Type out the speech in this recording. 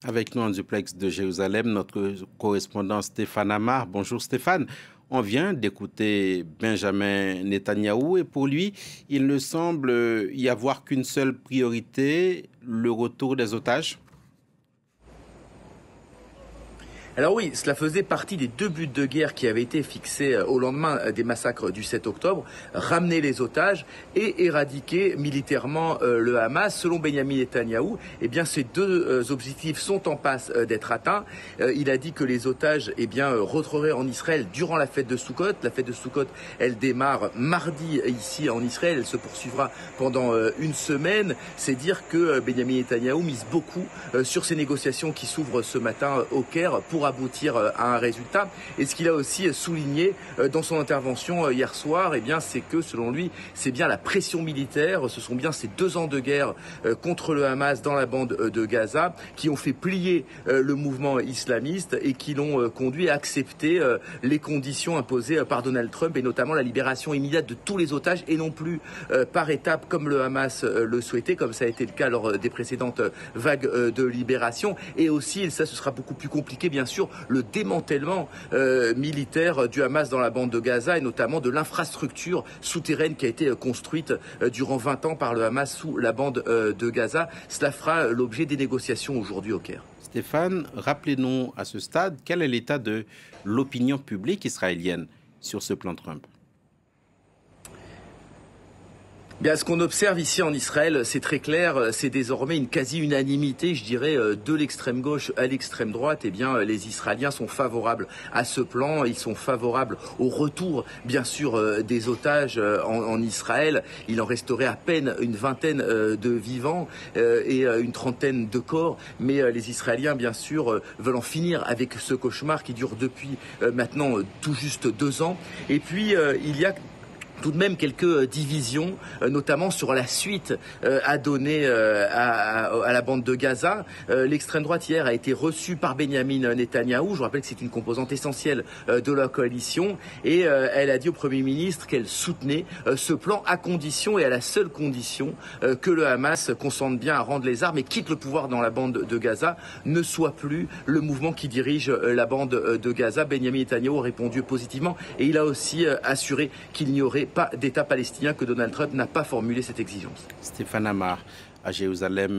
Avec nous en duplex de Jérusalem, notre correspondant Stéphane Amar. Bonjour Stéphane. On vient d'écouter Benjamin Netanyahou et pour lui, il ne semble y avoir qu'une seule priorité, le retour des otages. Alors oui, cela faisait partie des deux buts de guerre qui avaient été fixés au lendemain des massacres du 7 octobre, ramener les otages et éradiquer militairement le Hamas. Selon Benjamin Netanyahou, eh bien, ces deux objectifs sont en passe d'être atteints. Il a dit que les otages rentreraient en Israël durant la fête de Sukkot. La fête de Sukkot, elle démarre mardi ici en Israël, elle se poursuivra pendant une semaine. C'est dire que Benjamin Netanyahou mise beaucoup sur ces négociations qui s'ouvrent ce matin au Caire pour aboutir à un résultat. Et ce qu'il a aussi souligné dans son intervention hier soir, eh bien, c'est que selon lui, c'est bien la pression militaire, ce sont bien ces 2 ans de guerre contre le Hamas dans la bande de Gaza qui ont fait plier le mouvement islamiste et qui l'ont conduit à accepter les conditions imposées par Donald Trump et notamment la libération immédiate de tous les otages et non plus par étapes comme le Hamas le souhaitait, comme ça a été le cas lors des précédentes vagues de libération. Et aussi, et ça ce sera beaucoup plus compliqué bien sûr, le démantèlement militaire du Hamas dans la bande de Gaza et notamment de l'infrastructure souterraine qui a été construite durant 20 ans par le Hamas sous la bande de Gaza. Cela fera l'objet des négociations aujourd'hui au Caire. Stéphane, rappelez-nous à ce stade, quel est l'état de l'opinion publique israélienne sur ce plan Trump ? Bien, ce qu'on observe ici en Israël, c'est très clair, c'est désormais une quasi-unanimité, je dirais, de l'extrême gauche à l'extrême droite. Eh bien, les Israéliens sont favorables à ce plan, ils sont favorables au retour, bien sûr, des otages en Israël. Il en resterait à peine une vingtaine de vivants et une trentaine de corps. Mais les Israéliens, bien sûr, veulent en finir avec ce cauchemar qui dure depuis maintenant tout juste 2 ans. Et puis, il y a tout de même quelques divisions, notamment sur la suite à donner à la bande de Gaza. L'extrême droite hier a été reçue par Benjamin Netanyahou. Je vous rappelle que c'est une composante essentielle de la coalition. Et elle a dit au Premier ministre qu'elle soutenait ce plan à condition et à la seule condition que le Hamas consente bien à rendre les armes et quitte le pouvoir dans la bande de Gaza, ne soit plus le mouvement qui dirige la bande de Gaza. Benjamin Netanyahou a répondu positivement et il a aussi assuré qu'il n'y aurait pas d'État palestinien, que Donald Trump n'a pas formulé cette exigence. Stéphane Amar, à Jérusalem.